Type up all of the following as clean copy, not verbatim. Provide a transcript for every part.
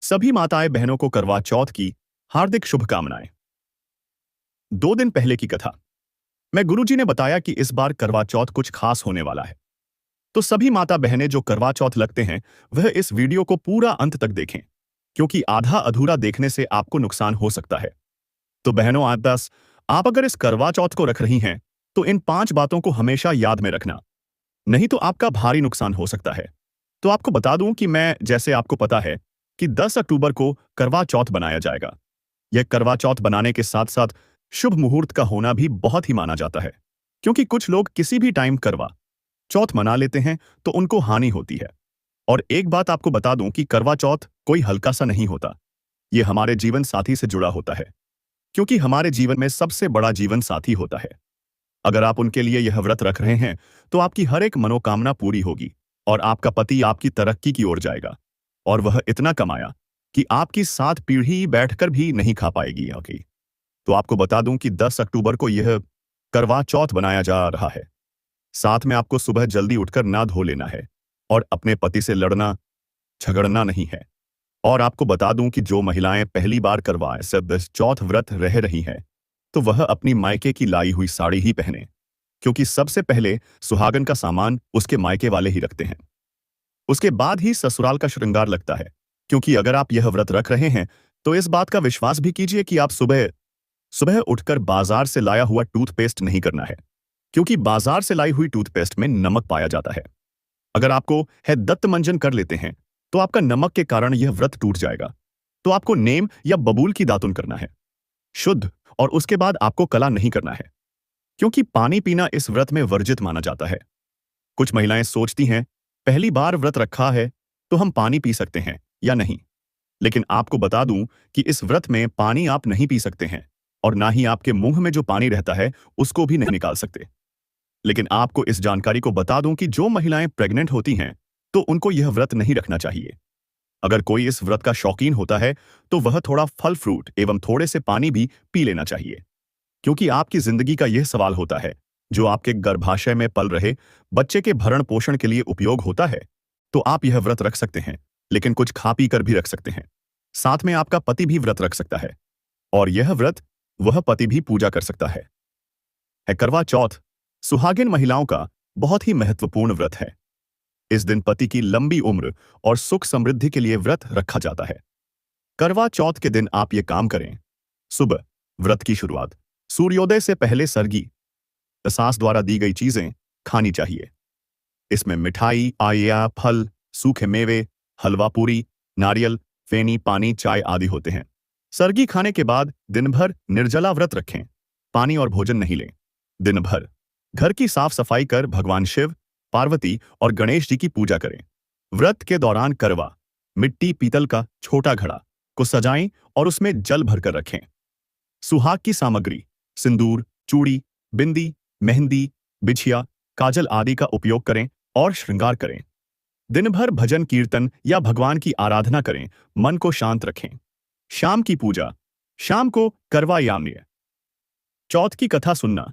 सभी माताएं बहनों को करवा चौथ की हार्दिक शुभकामनाएं। 2 दिन पहले की कथा। मैं गुरुजी ने बताया कि इस बार करवा चौथ कुछ खास होने वाला है। तो सभी माता बहनें जो करवा चौथ लगते हैं वह इस वीडियो को पूरा अंत तक देखें, क्योंकि आधा अधूरा देखने से आपको नुकसान हो सकता है। तो बहनों, आप अगर इस करवा चौथ को रख रही हैं तो इन 5 बातों को हमेशा याद में रखना, नहीं तो आपका भारी नुकसान हो सकता है। तो आपको बता दूं कि जैसे आपको पता है कि 10 अक्टूबर को करवा चौथ बनाया जाएगा। यह करवा चौथ बनाने के साथ साथ शुभ मुहूर्त का होना भी बहुत ही माना जाता है, क्योंकि कुछ लोग किसी भी टाइम करवा चौथ मना लेते हैं तो उनको हानि होती है। और एक बात आपको बता दूं कि करवा चौथ कोई हल्का सा नहीं होता। यह हमारे जीवन साथी से जुड़ा होता है, क्योंकि हमारे जीवन में सबसे बड़ा जीवन साथी होता है। अगर आप उनके लिए यह व्रत रख रहे हैं तो आपकी हर एक मनोकामना पूरी होगी और आपका पति आपकी तरक्की की ओर जाएगा, और वह इतना कमाया कि आपकी 7 पीढ़ी बैठकर भी नहीं खा पाएगी। ओके, तो आपको बता दूं कि 10 अक्टूबर को यह करवा चौथ बनाया जा रहा है। साथ में आपको सुबह जल्दी उठकर ना धो लेना है और अपने पति से लड़ना झगड़ना नहीं है। और आपको बता दूं कि जो महिलाएं पहली बार करवा चौथ व्रत रह रही हैं तो वह अपनी मायके की लाई हुई साड़ी ही पहने, क्योंकि सबसे पहले सुहागन का सामान उसके मायके वाले ही रखते हैं। उसके बाद ही ससुराल का श्रृंगार लगता है। क्योंकि अगर आप यह व्रत रख रहे हैं तो इस बात का विश्वास भी कीजिए कि आप सुबह सुबह उठकर बाजार से लाया हुआ टूथपेस्ट नहीं करना है, क्योंकि बाजार से लाई हुई टूथपेस्ट में नमक पाया जाता है। अगर आपको है दत्त मंजन कर लेते हैं तो आपका नमक के कारण यह व्रत टूट जाएगा। तो आपको नेम या बबूल की दातुन करना है शुद्ध, और उसके बाद आपको कला नहीं करना है, क्योंकि पानी पीना इस व्रत में वर्जित माना जाता है। कुछ महिलाएं सोचती हैं पहली बार व्रत रखा है तो हम पानी पी सकते हैं या नहीं, लेकिन आपको बता दूं कि इस व्रत में पानी आप नहीं पी सकते हैं और ना ही आपके मुंह में जो पानी रहता है उसको भी नहीं निकाल सकते। लेकिन आपको इस जानकारी को बता दूं कि जो महिलाएं प्रेग्नेंट होती हैं तो उनको यह व्रत नहीं रखना चाहिए। अगर कोई इस व्रत का शौकीन होता है तो वह थोड़ा फल फ्रूट एवं थोड़े से पानी भी पी लेना चाहिए, क्योंकि आपकी जिंदगी का यह सवाल होता है जो आपके गर्भाशय में पल रहे बच्चे के भरण पोषण के लिए उपयोग होता है। तो आप यह व्रत रख सकते हैं, लेकिन कुछ खा पी कर भी रख सकते हैं। साथ में आपका पति भी व्रत रख सकता है, और यह व्रत वह पति भी पूजा कर सकता है। करवा चौथ सुहागिन महिलाओं का बहुत ही महत्वपूर्ण व्रत है। इस दिन पति की लंबी उम्र और सुख समृद्धि के लिए व्रत रखा जाता है। करवा चौथ के दिन आप ये काम करें। सुबह व्रत की शुरुआत सूर्योदय से पहले सरगी सास द्वारा दी गई चीजें खानी चाहिए। इसमें मिठाई, आया, फल, सूखे मेवे, हलवा पूरी, नारियल, फेनी, पानी, चाय आदि होते हैं। सरगी खाने के बाद दिन भर निर्जला व्रत रखें। पानी और भोजन नहीं लें। दिन भर घर की साफ सफाई कर भगवान शिव, पार्वती और गणेश जी की पूजा करें। व्रत के दौरान करवा मिट्टी पीतल का छोटा घड़ा को सजाएं और उसमें जल भरकर रखें। सुहाग की सामग्री सिंदूर, चूड़ी, बिंदी, मेहंदी, बिछिया, काजल आदि का उपयोग करें और श्रृंगार करें। दिन भर भजन कीर्तन या भगवान की आराधना करें। मन को शांत रखें। शाम की पूजा शाम को करवा याम्य चौथ की कथा सुनना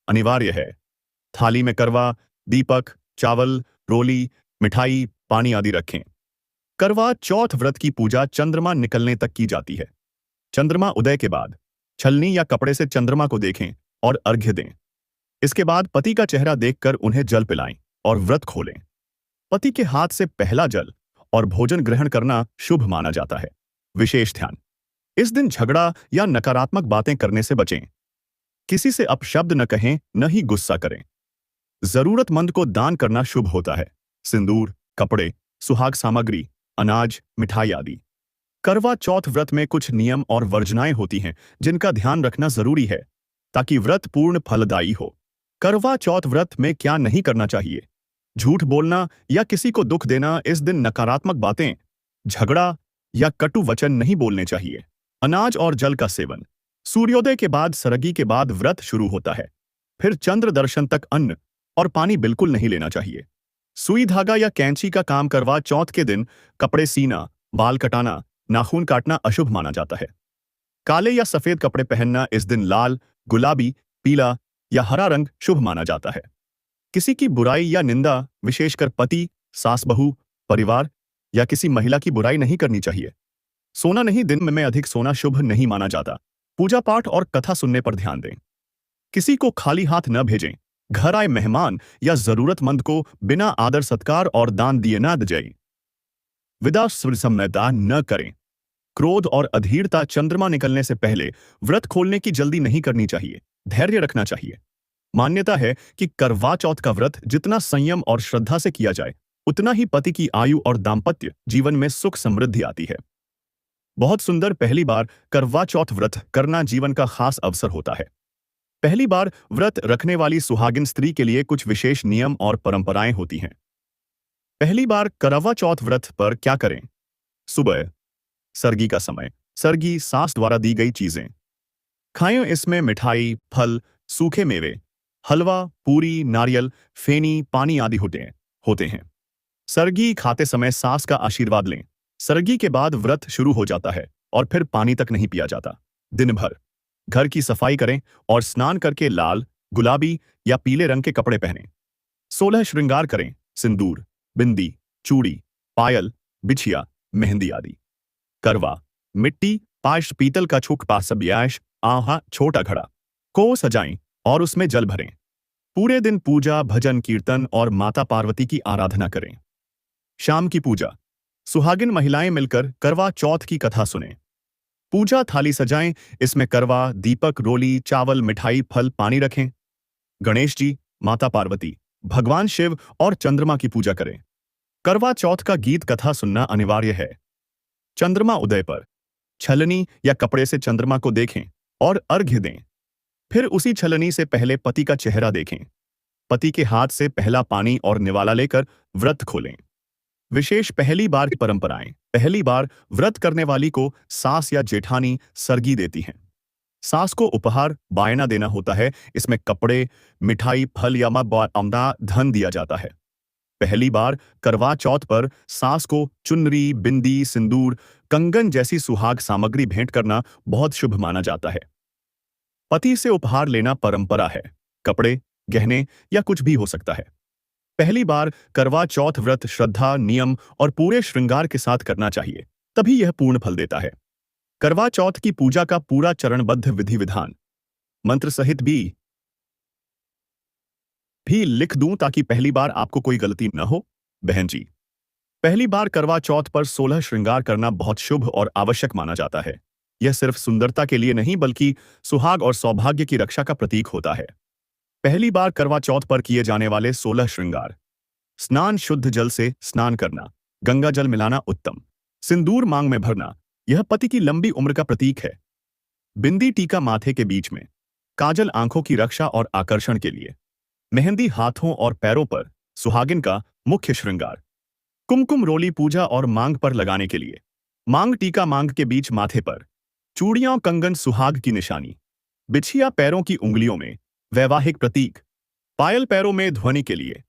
अनिवार्य है। थाली में करवा, दीपक, चावल, रोली, मिठाई, पानी आदि रखें। करवा चौथ व्रत की पूजा चंद्रमा निकलने तक की जाती है। चंद्रमा उदय के बाद छलनी या कपड़े से चंद्रमा को देखें और अर्घ्य दें। इसके बाद पति का चेहरा देखकर उन्हें जल पिलाएं और व्रत खोलें। पति के हाथ से पहला जल और भोजन ग्रहण करना शुभ माना जाता है। विशेष ध्यान, इस दिन झगड़ा या नकारात्मक बातें करने से बचें। किसी से अपशब्द न कहें, न ही गुस्सा करें। जरूरतमंद को दान करना शुभ होता है। सिंदूर, कपड़े, सुहाग सामग्री, अनाज, मिठाई आदि। करवा चौथ व्रत में कुछ नियम और वर्जनाएं होती हैं जिनका ध्यान रखना जरूरी है ताकि व्रत पूर्ण फलदायी हो। करवा चौथ व्रत में क्या नहीं करना चाहिए? झूठ बोलना या किसी को दुख देना। इस दिन नकारात्मक बातें, झगड़ा या कटु वचन नहीं बोलने चाहिए। अनाज और जल का सेवन। सूर्योदय के बाद सरगी के बाद व्रत शुरू होता है। फिर चंद्र दर्शन तक अन्न और पानी बिल्कुल नहीं लेना चाहिए। सुई धागा या कैंची का काम करवा चौथ के दिन कपड़े सीना, बाल कटाना, नाखून काटना अशुभ माना जाता है। काले या सफेद कपड़े पहनना। इस दिन लाल, गुलाबी, पीला या हरा रंग शुभ माना जाता है। किसी की बुराई या निंदा, विशेषकर पति, सास बहू, परिवार या किसी महिला की बुराई नहीं करनी चाहिए। सोना नहीं, दिन में अधिक सोना शुभ नहीं माना जाता। पूजा पाठ और कथा सुनने पर ध्यान दें। किसी को खाली हाथ न भेजें। घर आए मेहमान या जरूरतमंद को बिना आदर सत्कार और दान दिए न जाएं। विदा समझदार न करें। क्रोध और अधीरता, चंद्रमा निकलने से पहले व्रत खोलने की जल्दी नहीं करनी चाहिए। धैर्य रखना चाहिए। मान्यता है कि करवा चौथ का व्रत जितना संयम और श्रद्धा से किया जाए, उतना ही पति की आयु और दाम्पत्य जीवन में सुख समृद्धि आती है। बहुत सुंदर। पहली बार करवा चौथ व्रत करना जीवन का खास अवसर होता है। पहली बार व्रत रखने वाली सुहागिन स्त्री के लिए कुछ विशेष नियम और परंपराएं होती हैं। पहली बार करवा चौथ व्रत पर क्या करें? सुबह सरगी का समय। सरगी सास द्वारा दी गई चीजें खाएं। इसमें मिठाई, फल, सूखे मेवे, हलवा, पूरी, नारियल, फेनी, पानी आदि होते हैं। सरगी खाते समय सास का आशीर्वाद लें। सरगी के बाद व्रत शुरू हो जाता है और फिर पानी तक नहीं पिया जाता। दिन भर घर की सफाई करें और स्नान करके लाल, गुलाबी या पीले रंग के कपड़े पहनें। 16 श्रृंगार करें। सिंदूर, बिंदी, चूड़ी, पायल, बिछिया, मेहंदी आदि। करवा मिट्टी, पाश, पीतल का छुक, पासब्याश, आहा, छोटा घड़ा को सजाएं और उसमें जल भरें। पूरे दिन पूजा, भजन, कीर्तन और माता पार्वती की आराधना करें। शाम की पूजा। सुहागिन महिलाएं मिलकर करवा चौथ की कथा सुनें। पूजा थाली सजाएं। इसमें करवा, दीपक, रोली, चावल, मिठाई, फल, पानी रखें। गणेश जी, माता पार्वती, भगवान शिव और चंद्रमा की पूजा करें। करवा चौथ का गीत कथा सुनना अनिवार्य है। चंद्रमा उदय पर छलनी या कपड़े से चंद्रमा को देखें और अर्घ्य दें। फिर उसी छलनी से पहले पति का चेहरा देखें। पति के हाथ से पहला पानी और निवाला लेकर व्रत खोलें। विशेष पहली बार की परंपराएं। पहली बार व्रत करने वाली को सास या जेठानी सरगी देती हैं। सास को उपहार बायना देना होता है। इसमें कपड़े, मिठाई, फल या आमदा धन दिया जाता है। पहली बार करवा चौथ पर सास को चुनरी, बिंदी, सिंदूर, कंगन जैसी सुहाग सामग्री भेंट करना बहुत शुभ माना जाता है। पति से उपहार लेना परंपरा है। कपड़े, गहने या कुछ भी हो सकता है। पहली बार करवा चौथ व्रत श्रद्धा, नियम और पूरे श्रृंगार के साथ करना चाहिए, तभी यह पूर्ण फल देता है। करवा चौथ की पूजा का पूरा चरणबद्ध विधि विधान मंत्र सहित भी लिख दूं ताकि पहली बार आपको कोई गलती न हो। बहन जी, पहली बार करवा चौथ पर 16 श्रृंगार करना बहुत शुभ और आवश्यक माना जाता है। यह सिर्फ सुंदरता के लिए नहीं बल्कि सुहाग और सौभाग्य की रक्षा का प्रतीक होता है। पहली बार करवा चौथ पर किए जाने वाले 16 श्रृंगार। स्नान, शुद्ध जल से स्नान करना, गंगा जल मिलाना उत्तम। सिंदूर मांग में भरना, यह पति की लंबी उम्र का प्रतीक है। बिंदी, टीका माथे के बीच में। काजल, आंखों की रक्षा और आकर्षण के लिए। मेहंदी, हाथों और पैरों पर, सुहागिन का मुख्य श्रृंगार। कुमकुम, रोली, पूजा और मांग पर लगाने के लिए। मांग टीका मांग के बीच माथे पर। चूड़ियां, कंगन, सुहाग की निशानी। बिछिया, पैरों की उंगलियों में, वैवाहिक प्रतीक। पायल, पैरों में ध्वनि के लिए।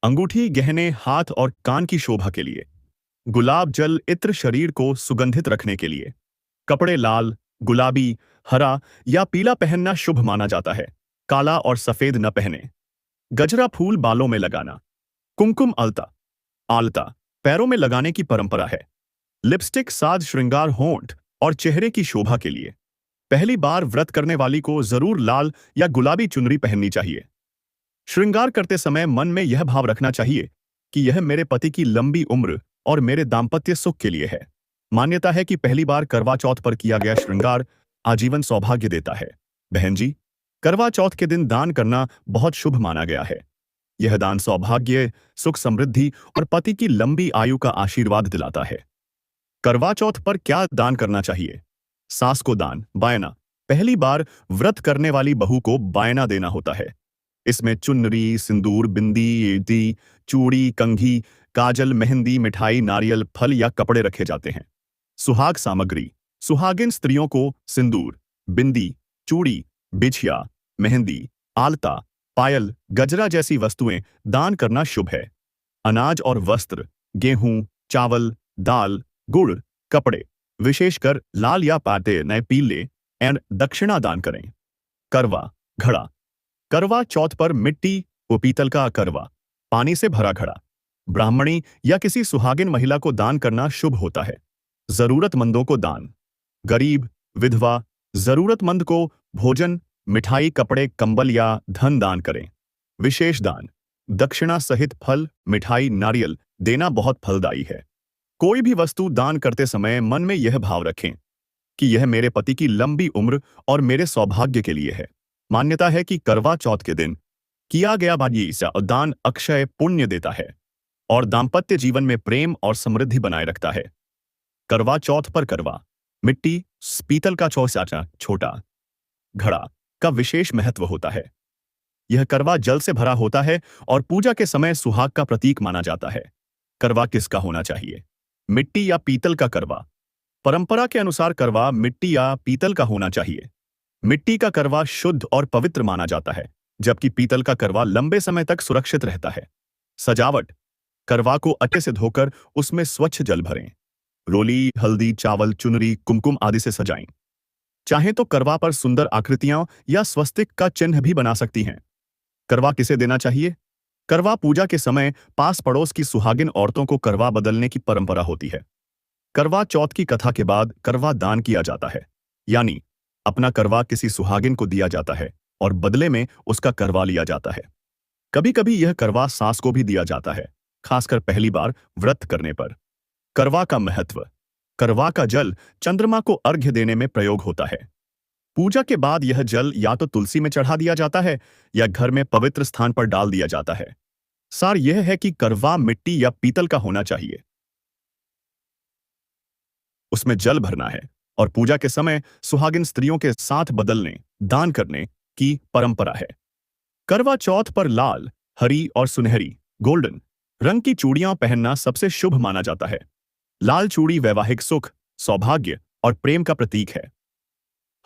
अंगूठी, गहने, हाथ और कान की शोभा के लिए। गुलाब जल, इत्र, शरीर को सुगंधित रखने के लिए। कपड़े लाल, गुलाबी, हरा या पीला पहनना शुभ माना जाता है। काला और सफेद न पहने। गजरा फूल बालों में लगाना। कुमकुम, आलता पैरों में लगाने की परंपरा है। लिपस्टिक, साज श्रृंगार, होंठ और चेहरे की शोभा के लिए। पहली बार व्रत करने वाली को जरूर लाल या गुलाबी चुनरी पहननी चाहिए। श्रृंगार करते समय मन में यह भाव रखना चाहिए कि यह मेरे पति की लंबी उम्र और मेरे दाम्पत्य सुख के लिए है। मान्यता है कि पहली बार करवा चौथ पर किया गया श्रृंगार आजीवन सौभाग्य देता है। बहन जी, करवा चौथ के दिन दान करना बहुत शुभ माना गया है। यह दान सौभाग्य, सुख, समृद्धि और पति की लंबी आयु का आशीर्वाद दिलाता है। करवा चौथ पर क्या दान करना चाहिए? सास को दान, बायना। पहली बार व्रत करने वाली बहू को बायना देना होता है। इसमें चुनरी, सिंदूर, बिंदी, चूड़ी, कंघी, काजल, मेहंदी, मिठाई, नारियल, फल या कपड़े रखे जाते हैं। सुहाग सामग्री। सुहागिन स्त्रियों को सिंदूर, बिंदी, चूड़ी, बिछिया, मेहंदी, आलता, पायल, गजरा जैसी वस्तुएं दान करना शुभ है। अनाज और वस्त्र, गेहूं, चावल, दाल, गुड़, कपड़े, विशेषकर लाल या पाटे नए पीले एंड दक्षिणा दान करें। करवा घड़ा। करवा चौथ पर मिट्टी व पीतल का करवा, पानी से भरा घड़ा, ब्राह्मणी या किसी सुहागिन महिला को दान करना शुभ होता है। जरूरतमंदों को दान। गरीब, विधवा, जरूरतमंद को भोजन, मिठाई, कपड़े, कंबल या धन दान करें। विशेष दान, दक्षिणा सहित फल, मिठाई, नारियल देना बहुत फलदायी है। कोई भी वस्तु दान करते समय मन में यह भाव रखें कि यह मेरे पति की लंबी उम्र और मेरे सौभाग्य के लिए है। मान्यता है कि करवा चौथ के दिन किया गया दान अक्षय पुण्य देता है और दाम्पत्य जीवन में प्रेम और समृद्धि बनाए रखता है। करवा चौथ पर करवा मिट्टी, पीतल का चौसाचा छोटा घड़ा का विशेष महत्व होता है। यह करवा जल से भरा होता है और पूजा के समय सुहाग का प्रतीक माना जाता है। करवा किसका होना चाहिए? मिट्टी या पीतल का करवा। परंपरा के अनुसार करवा मिट्टी या पीतल का होना चाहिए। मिट्टी का करवा शुद्ध और पवित्र माना जाता है, जबकि पीतल का करवा लंबे समय तक सुरक्षित रहता है। सजावट, करवा को अच्छे से धोकर उसमें स्वच्छ जल भरें। रोली, हल्दी, चावल, चुनरी, कुमकुम आदि से सजाएं। चाहें तो करवा पर सुंदर आकृतियां या स्वस्तिक का चिन्ह भी बना सकती हैं। करवा किसे देना चाहिए? करवा पूजा के समय पास पड़ोस की सुहागिन औरतों को करवा बदलने की परंपरा होती है। करवा चौथ की कथा के बाद करवा दान किया जाता है, यानी अपना करवा किसी सुहागिन को दिया जाता है और बदले में उसका करवा लिया जाता है। कभी कभी यह करवा सास को भी दिया जाता है, खासकर पहली बार व्रत करने पर। करवा का महत्व। करवा का जल चंद्रमा को अर्घ्य देने में प्रयोग होता है। पूजा के बाद यह जल या तो तुलसी में चढ़ा दिया जाता है या घर में पवित्र स्थान पर डाल दिया जाता है। सार यह है कि करवा मिट्टी या पीतल का होना चाहिए, उसमें जल भरना है और पूजा के समय सुहागिन स्त्रियों के साथ बदलने, दान करने की परंपरा है। करवा चौथ पर लाल, हरी और सुनहरी गोल्डन रंग की चूड़ियां पहनना सबसे शुभ माना जाता है। लाल चूड़ी वैवाहिक सुख, सौभाग्य और प्रेम का प्रतीक है।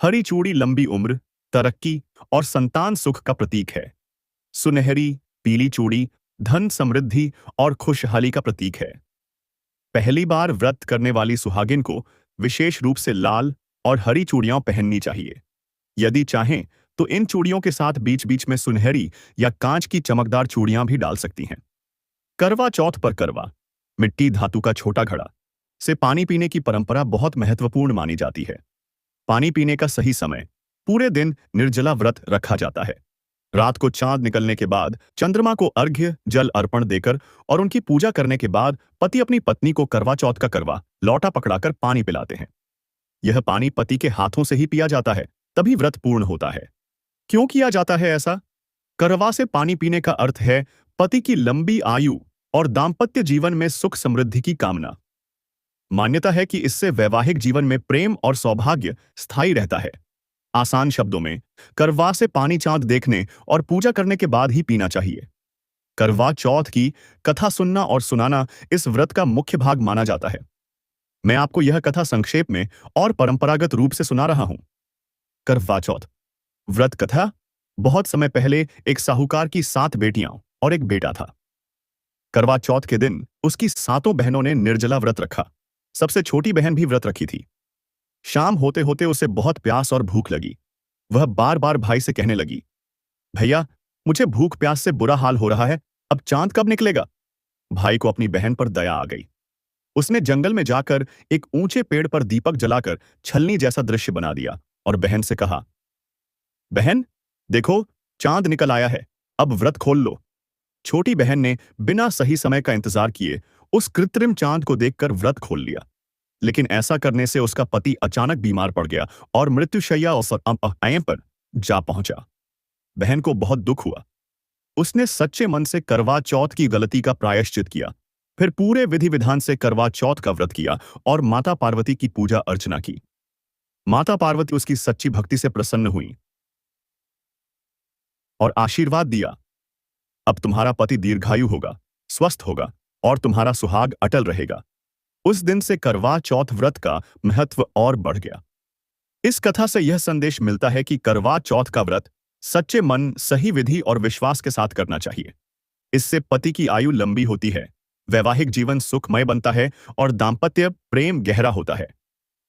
हरी चूड़ी लंबी उम्र, तरक्की और संतान सुख का प्रतीक है। सुनहरी, पीली चूड़ी धन, समृद्धि और खुशहाली का प्रतीक है। पहली बार व्रत करने वाली सुहागिन को विशेष रूप से लाल और हरी चूड़ियां पहननी चाहिए। यदि चाहें तो इन चूड़ियों के साथ बीच बीच में सुनहरी या कांच की चमकदार चूड़ियां भी डाल सकती हैं। करवा चौथ पर करवा मिट्टी धातु का छोटा घड़ा से पानी पीने की परंपरा बहुत महत्वपूर्ण मानी जाती है। पानी पीने का सही समय, पूरे दिन निर्जला व्रत रखा जाता है। रात को चांद निकलने के बाद चंद्रमा को अर्घ्य जल अर्पण देकर और उनकी पूजा करने के बाद पति अपनी पत्नी को करवा चौथ का करवा लौटा पकड़ाकर पानी पिलाते हैं। यह पानी पति के हाथों से ही पिया जाता है, तभी व्रत पूर्ण होता है। क्यों किया जाता है ऐसा? करवा से पानी पीने का अर्थ है पति की लंबी आयु और दाम्पत्य जीवन में सुख समृद्धि की कामना। मान्यता है कि इससे वैवाहिक जीवन में प्रेम और सौभाग्य स्थायी रहता है। आसान शब्दों में, करवा से पानी चांद देखने और पूजा करने के बाद ही पीना चाहिए। करवा चौथ की कथा सुनना और सुनाना इस व्रत का मुख्य भाग माना जाता है। मैं आपको यह कथा संक्षेप में और परंपरागत रूप से सुना रहा हूं। करवा चौथ व्रत कथा। बहुत समय पहले एक साहूकार की 7 बेटियां और एक बेटा था। करवा चौथ के दिन उसकी 7 बहनों ने निर्जला व्रत रखा। सबसे छोटी बहन भी व्रत रखी थी। शाम होते होते उसे बहुत प्यास और भूख लगी। वह बार बार भाई से कहने लगी, भैया, मुझे भूख प्यास से बुरा हाल हो रहा है, अब चांद कब निकलेगा? भाई को अपनी बहन पर दया आ गई। उसने जंगल में जाकर एक ऊंचे पेड़ पर दीपक जलाकर छलनी जैसा दृश्य बना दिया और बहन से कहा, बहन, देखो, चांद निकल आया है, अब व्रत खोल लो। छोटी बहन ने बिना सही समय का इंतजार किए उस कृत्रिम चांद को देखकर व्रत खोल लिया। लेकिन ऐसा करने से उसका पति अचानक बीमार पड़ गया और मृत्युशैया पर जा पहुंचा। बहन को बहुत दुख हुआ। उसने सच्चे मन से करवा चौथ की गलती का प्रायश्चित किया, फिर पूरे विधि विधान से करवा चौथ का व्रत किया और माता पार्वती की पूजा अर्चना की। माता पार्वती उसकी सच्ची भक्ति से प्रसन्न हुई और आशीर्वाद दिया, अब तुम्हारा पति दीर्घायु होगा, स्वस्थ होगा और तुम्हारा सुहाग अटल रहेगा। उस दिन से करवा चौथ व्रत का महत्व और बढ़ गया। इस कथा से यह संदेश मिलता है कि करवा चौथ का व्रत सच्चे मन, सही विधि और विश्वास के साथ करना चाहिए। इससे पति की आयु लंबी होती है, वैवाहिक जीवन सुखमय बनता है और दाम्पत्य प्रेम गहरा होता है।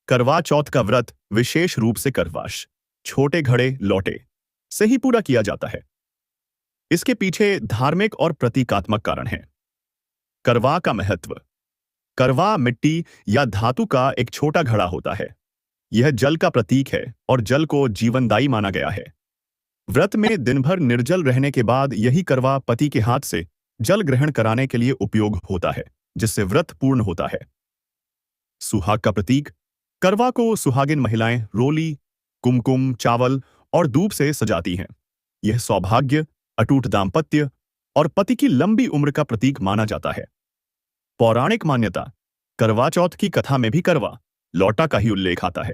करवा चौथ का व्रत विशेष रूप से करवाश, छोटे घड़े, लौटे से ही पूरा किया जाता है। इसके पीछे धार्मिक और प्रतीकात्मक कारण हैं। करवा का महत्व। करवा मिट्टी या धातु का एक छोटा घड़ा होता है। यह जल का प्रतीक है और जल को जीवनदायी माना गया है। व्रत में दिन भर निर्जल रहने के बाद यही करवा पति के हाथ से जल ग्रहण कराने के लिए उपयोग होता है, जिससे व्रत पूर्ण होता है। सुहाग का प्रतीक। करवा को सुहागिन महिलाएं रोली, कुमकुम, चावल और दूब से सजाती हैं। यह सौभाग्य, अटूट दाम्पत्य और पति की लंबी उम्र का प्रतीक माना जाता है। पौराणिक मान्यता। करवा चौथ की कथा में भी करवा लौटा का ही उल्लेख आता है।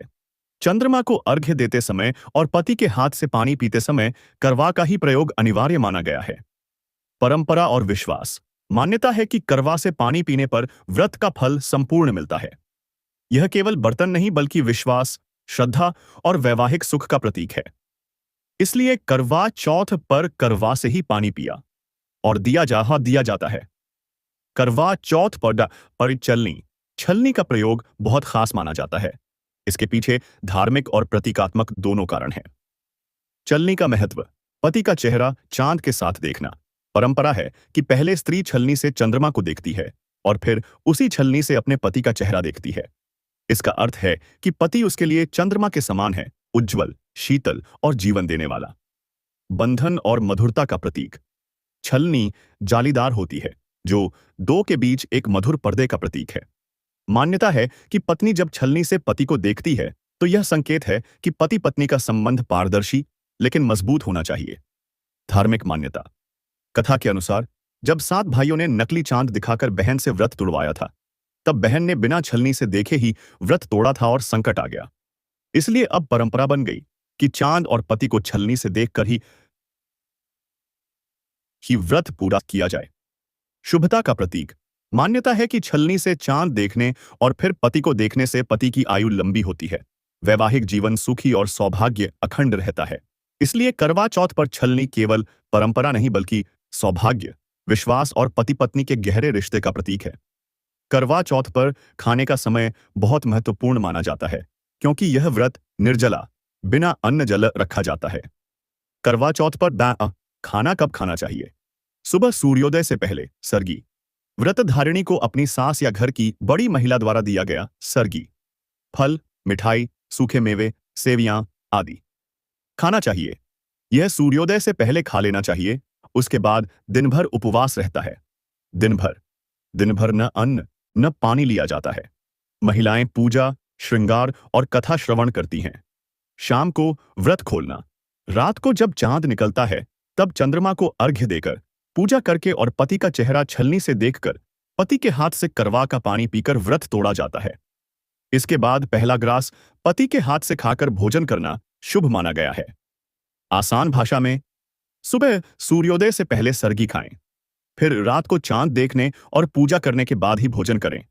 चंद्रमा को अर्घ्य देते समय और पति के हाथ से पानी पीते समय करवा का ही प्रयोग अनिवार्य माना गया है। परंपरा और विश्वास। मान्यता है कि करवा से पानी पीने पर व्रत का फल संपूर्ण मिलता है। यह केवल बर्तन नहीं बल्कि विश्वास, श्रद्धा और वैवाहिक सुख का प्रतीक है। इसलिए करवा चौथ पर करवा से ही पानी पिया और दिया जाता है। करवा चौथ पर छलनी का प्रयोग बहुत खास माना जाता है। इसके पीछे धार्मिक और प्रतीकात्मक दोनों कारण हैं। छलनी का महत्व। पति का चेहरा चांद के साथ देखना। परंपरा है कि पहले स्त्री छलनी से चंद्रमा को देखती है और फिर उसी छलनी से अपने पति का चेहरा देखती है। इसका अर्थ है कि पति उसके लिए चंद्रमा के समान है, उज्ज्वल, शीतल और जीवन देने वाला। बंधन और मधुरता का प्रतीक। छलनी जालीदार होती है, जो दो के बीच एक मधुर पर्दे का प्रतीक है। मान्यता है कि पत्नी जब छलनी से पति को देखती है तो यह संकेत है कि पति पत्नी का संबंध पारदर्शी लेकिन मजबूत होना चाहिए। धार्मिक मान्यता। कथा के अनुसार जब 7 भाइयों ने नकली चांद दिखाकर बहन से व्रत तुड़वाया था, तब बहन ने बिना छलनी से देखे ही व्रत तोड़ा था और संकट आ गया। इसलिए अब परंपरा बन गई कि चांद और पति को छलनी से देखकर ही व्रत पूरा किया जाए। शुभता का प्रतीक। मान्यता है कि छलनी से चांद देखने और फिर पति को देखने से पति की आयु लंबी होती है। वैवाहिक जीवन सुखी और सौभाग्य अखंड रहता है। इसलिए करवा चौथ पर छलनी केवल परंपरा नहीं बल्कि सौभाग्य, विश्वास और पति पत्नी के गहरे रिश्ते का प्रतीक है। करवा चौथ पर खाने का समय बहुत महत्वपूर्ण माना जाता है, क्योंकि यह व्रत निर्जला, बिना अन्न जल रखा जाता है। करवा चौथ पर खाना कब खाना चाहिए? सुबह सूर्योदय से पहले सर्गी। व्रतधारिणी को अपनी सास या घर की बड़ी महिला द्वारा दिया गया सर्गी, फल, मिठाई, सूखे मेवे, सेवियां आदि खाना चाहिए। यह सूर्योदय से पहले खा लेना चाहिए। उसके बाद दिन भर उपवास रहता है। दिन भर न अन्न न पानी लिया जाता है। महिलाएं पूजा, श्रृंगार और कथा श्रवण करती हैं। शाम को व्रत खोलना। रात को जब चांद निकलता है तब चंद्रमा को अर्घ्य देकर, पूजा करके और पति का चेहरा छलनी से देखकर पति के हाथ से करवा का पानी पीकर व्रत तोड़ा जाता है। इसके बाद पहला ग्रास पति के हाथ से खाकर भोजन करना शुभ माना गया है। आसान भाषा में, सुबह सूर्योदय से पहले सर्गी खाएं, फिर रात को चांद देखने और पूजा करने के बाद ही भोजन करें।